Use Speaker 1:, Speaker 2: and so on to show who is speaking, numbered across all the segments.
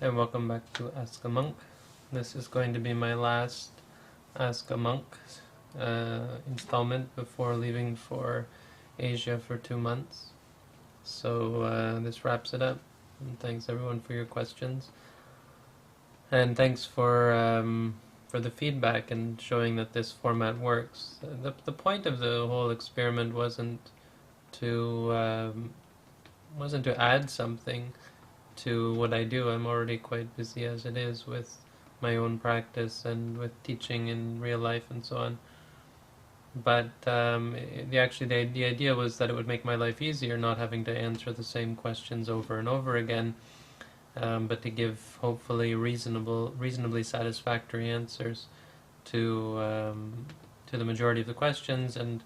Speaker 1: and welcome back to Ask a Monk. This is going to be my last Ask a Monk installment before leaving for Asia for 2 months. So this wraps it up. And thanks everyone for your questions, and thanks for the feedback and showing that this format works. The point of the whole experiment wasn't to add something to what I do. I'm already quite busy as it is with my own practice and with teaching in real life and so on. But the idea was that it would make my life easier, not having to answer the same questions over and over again, but to give hopefully reasonably satisfactory answers to the majority of the questions, and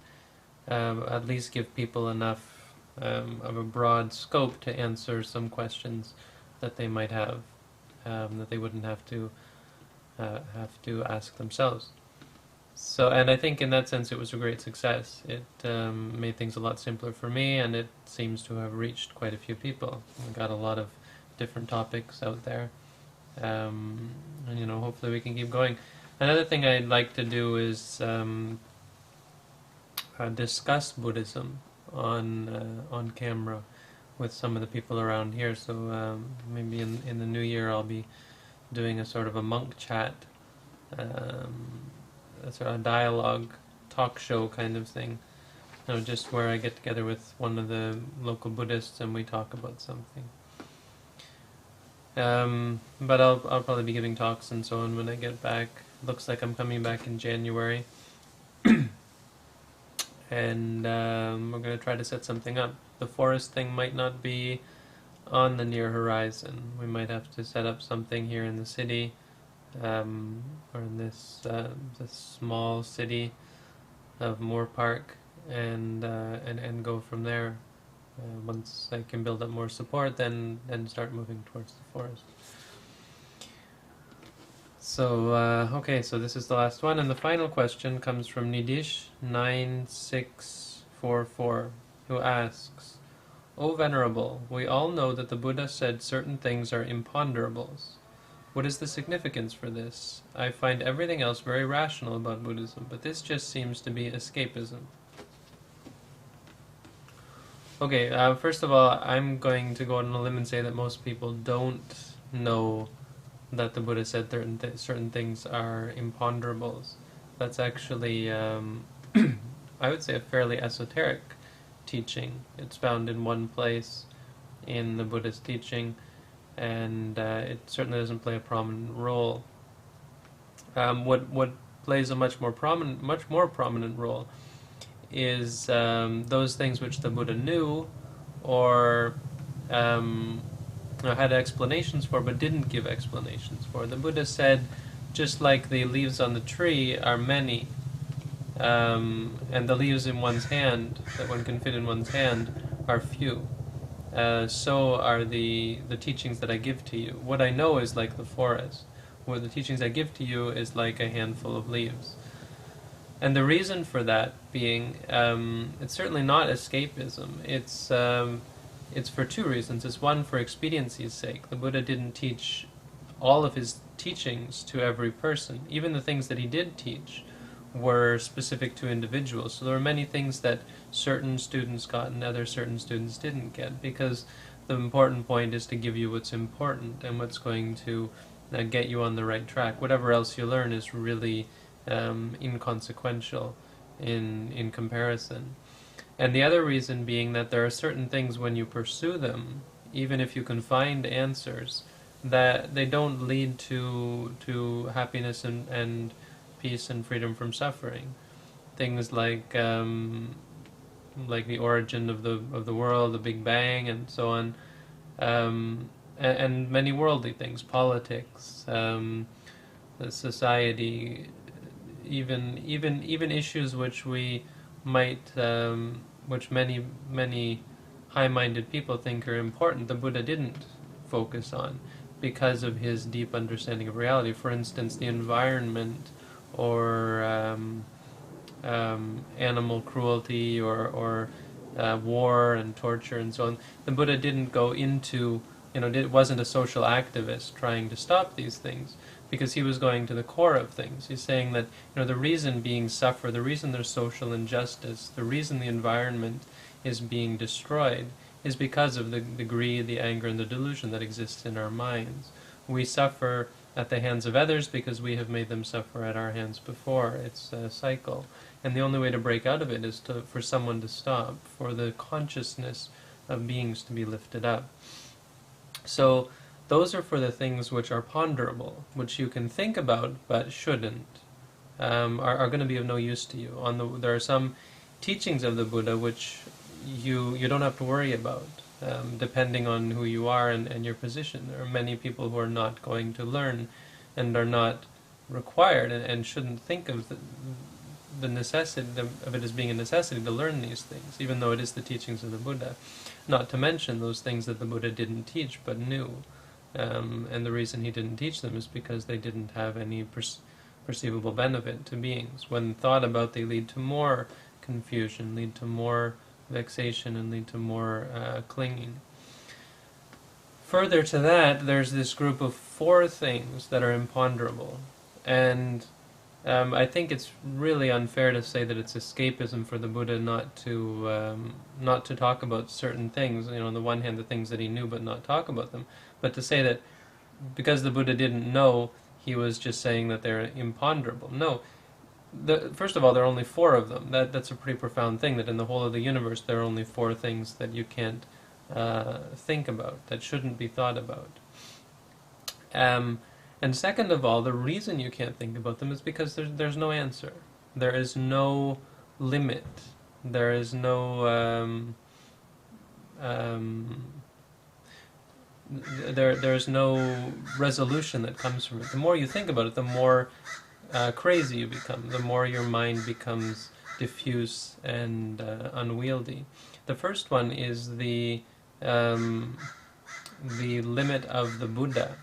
Speaker 1: at least give people enough of a broad scope to answer some questions that they might have, that they wouldn't have to ask themselves. So, and I think in that sense it was a great success. It made things a lot simpler for me, and it seems to have reached quite a few people. We got a lot of different topics out there, and hopefully we can keep going. Another thing I'd like to do is discuss Buddhism on camera with some of the people around here. So maybe in the new year I'll be doing a sort of a monk chat, a sort of dialogue talk show kind of thing. Just where I get together with one of the local Buddhists and we talk about something. But I'll probably be giving talks and so on when I get back. Looks like I'm coming back in January. And we're going to try to set something up. The forest thing might not be on the near horizon. We might have to set up something here in the city, or in this small city of Moore Park, and go from there. Once I can build up more support, then start moving towards the forest. So, okay, so this is the last one, and the final question comes from Nidish9644, who asks, "O Venerable, we all know that the Buddha said certain things are imponderables. What is the significance for this? I find everything else very rational about Buddhism, but this just seems to be escapism." Okay, first of all, I'm going to go on a limb and say that most people don't know that the Buddha said certain things are imponderables. That's actually, I would say, a fairly esoteric teaching. It's found in one place in the Buddhist teaching, and it certainly doesn't play a prominent role. What plays a much more prominent role is those things which the Buddha knew, or had explanations for, but didn't give explanations for. The Buddha said, just like the leaves on the tree are many, and the leaves in one's hand, that one can fit in one's hand, are few, so are the teachings that I give to you. What I know is like the forest. What the teachings I give to you is like a handful of leaves. And the reason for that being, it's certainly not escapism. It's for two reasons. It's one, for expediency's sake. The Buddha didn't teach all of his teachings to every person. Even the things that he did teach were specific to individuals. So there were many things that certain students got and certain students didn't get, because the important point is to give you what's important and what's going to get you on the right track. Whatever else you learn is really inconsequential in comparison. And the other reason being that there are certain things, when you pursue them, even if you can find answers, that they don't lead to happiness and peace and freedom from suffering. Things like the origin of the world, the Big Bang, and so on, and many worldly things, politics, the society, even issues which we might, which many high-minded people think are important, the Buddha didn't focus on because of his deep understanding of reality. For instance, the environment, or animal cruelty, or war and torture and so on. The Buddha didn't go into it wasn't a social activist trying to stop these things, because he was going to the core of things. He's saying that the reason beings suffer, the reason there's social injustice, the reason the environment is being destroyed is because of the greed, the anger, and the delusion that exists in our minds. We suffer at the hands of others because we have made them suffer at our hands before. It's a cycle. And the only way to break out of it is for someone to stop, for the consciousness of beings to be lifted up. So those are for the things which are ponderable, which you can think about but shouldn't, are going to be of no use to you. There are some teachings of the Buddha which you don't have to worry about, depending on who you are and your position. There are many people who are not going to learn and are not required and shouldn't think of the necessity of it as being a necessity to learn these things, even though it is the teachings of the Buddha. Not to mention those things that the Buddha didn't teach but knew. And the reason he didn't teach them is because they didn't have any perceivable benefit to beings. When thought about, they lead to more confusion, lead to more vexation, and lead to more clinging. Further to that, there's this group of 4 things that are imponderable. And I think it's really unfair to say that it's escapism for the Buddha not to talk about certain things. On the one hand, the things that he knew, but not talk about them. But to say that because the Buddha didn't know, he was just saying that they're imponderable. No. First of all, there are only 4 of them. That's a pretty profound thing, that in the whole of the universe there are only 4 things that you can't think about, that shouldn't be thought about. And second of all, the reason you can't think about them is because there's no answer. There is no limit. There is no there's no resolution that comes from it. The more you think about it, the more crazy you become, the more your mind becomes diffuse and unwieldy. The first one is the limit of the Buddha,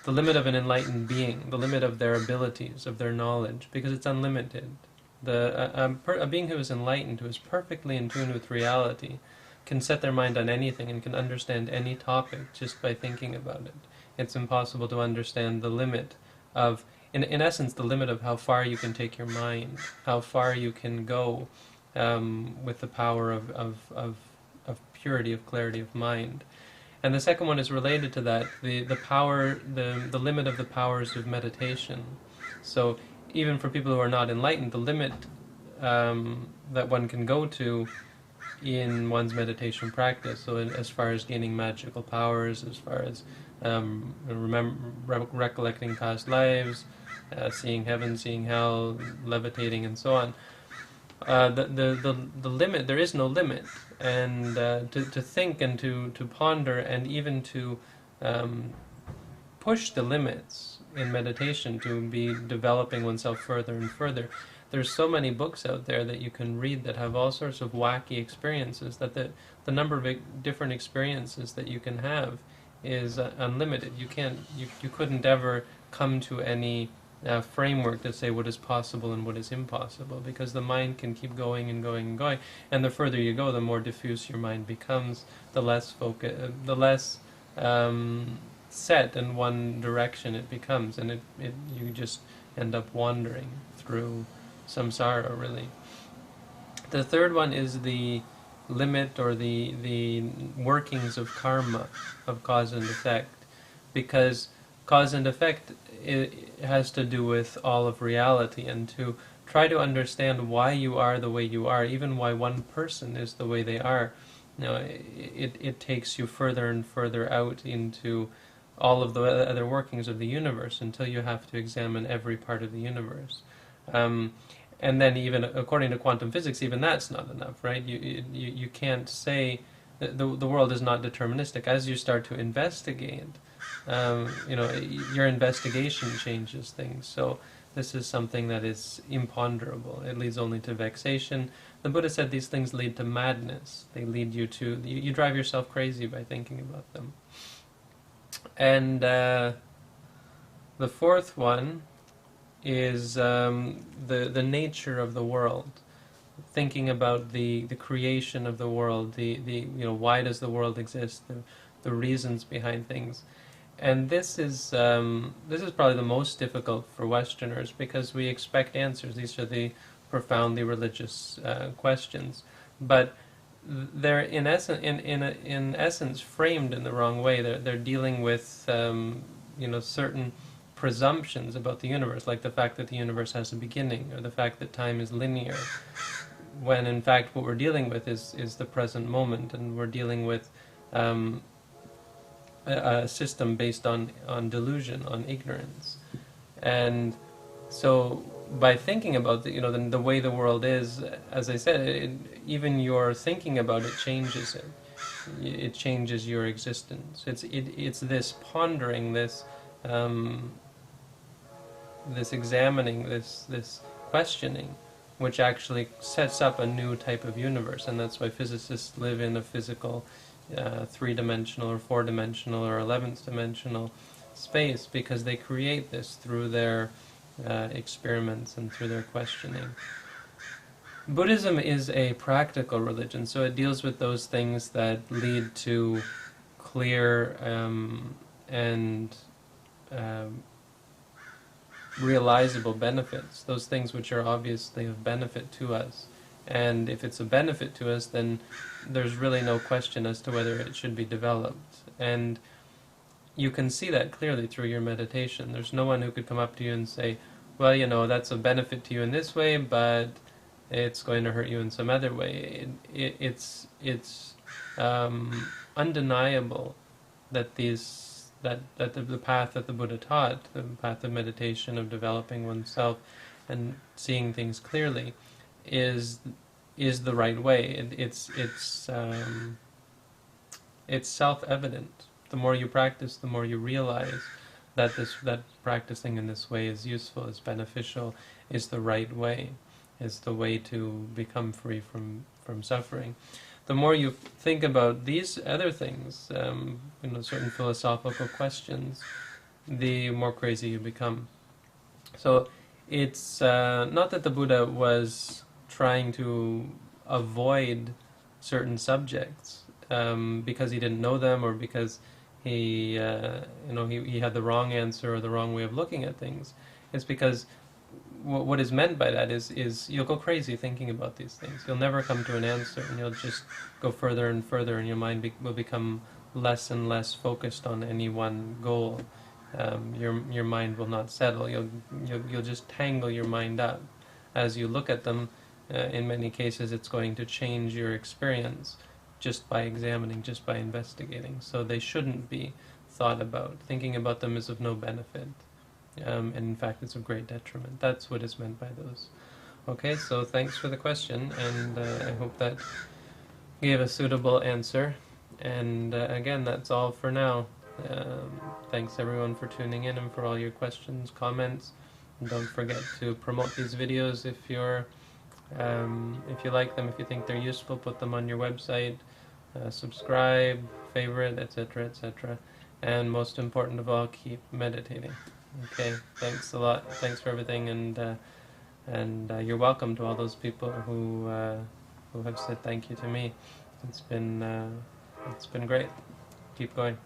Speaker 1: the limit of an enlightened being, the limit of their abilities, of their knowledge, because it's unlimited. A being who is enlightened, who is perfectly in tune with reality, can set their mind on anything and can understand any topic just by thinking about it. It's impossible to understand the limit of, in essence, the limit of how far you can take your mind, how far you can go with the power of purity, of clarity of mind. And the second one is related to that, the limit of the powers of meditation. So even for people who are not enlightened, the limit that one can go to in one's meditation practice, so as far as gaining magical powers, as far as recollecting past lives, seeing heaven, seeing hell, levitating, and so on. The limit, there is no limit, and to think and to ponder and even to push the limits in meditation, to be developing oneself further and further. There's so many books out there that you can read that have all sorts of wacky experiences, that the number of different experiences that you can have is unlimited. You couldn't ever come to any framework to say what is possible and what is impossible, because the mind can keep going and going and going, and the further you go, the more diffuse your mind becomes, the less the less set in one direction it becomes, and you just end up wandering through samsara, really. The third one is the limit, or the workings of karma, of cause and effect, because cause and effect, it has to do with all of reality, and to try to understand why you are the way you are, even why one person is the way they are, it takes you further and further out into all of the other workings of the universe, until you have to examine every part of the universe. And then even according to quantum physics, even that's not enough, right? You can't say that the world is not deterministic. As you start to investigate, your investigation changes things. So this is something that is imponderable. It leads only to vexation. The Buddha said these things lead to madness. They lead you to, you drive yourself crazy by thinking about them. And the fourth one is the nature of the world, thinking about the creation of the world, why does the world exist, the reasons behind things. And this is probably the most difficult for Westerners, because we expect answers. These are the profoundly religious questions, but they're in essence framed in the wrong way. They're dealing with certain presumptions about the universe, like the fact that the universe has a beginning, or the fact that time is linear, when in fact what we're dealing with is the present moment, and we're dealing with a system based on delusion, on ignorance. And so by thinking about the way the world is, as I said, even your thinking about it changes it. It changes your existence. It's this pondering, this examining, this questioning, which actually sets up a new type of universe. And that's why physicists live in a physical 3-dimensional or 4-dimensional or 11th dimensional space, because they create this through their experiments and through their questioning. Buddhism is a practical religion, so it deals with those things that lead to clear and realizable benefits, those things which are obviously of benefit to us. And if it's a benefit to us, then there's really no question as to whether it should be developed. And you can see that clearly through your meditation. There's no one who could come up to you and say, well, that's a benefit to you in this way, but it's going to hurt you in some other way. It's undeniable that the path that the Buddha taught, the path of meditation, of developing oneself and seeing things clearly, is the right way. It's self-evident. The more you practice, the more you realize that practicing in this way is useful, is beneficial, is the right way, is the way to become free from suffering. The more you think about these other things, certain philosophical questions, the more crazy you become. So it's not that the Buddha was trying to avoid certain subjects because he didn't know them, or because he had the wrong answer or the wrong way of looking at things. It's because what is meant by that is you'll go crazy thinking about these things. You'll never come to an answer, and you'll just go further and further, and your mind will become less and less focused on any one goal. Your mind will not settle. You'll just tangle your mind up as you look at them. In many cases, it's going to change your experience just by examining, just by investigating. So they shouldn't be thought about. Thinking about them is of no benefit. And in fact, it's of great detriment. That's what is meant by those. Okay, so thanks for the question, and I hope that gave a suitable answer. And again, that's all for now. Thanks everyone for tuning in and for all your questions, comments. And don't forget to promote these videos if you like them, if you think they're useful. Put them on your website, subscribe, favorite, etc., etc. And most important of all, keep meditating. Okay, thanks a lot. Thanks for everything, and you're welcome to all those people who have said thank you to me. It's been great. Keep going.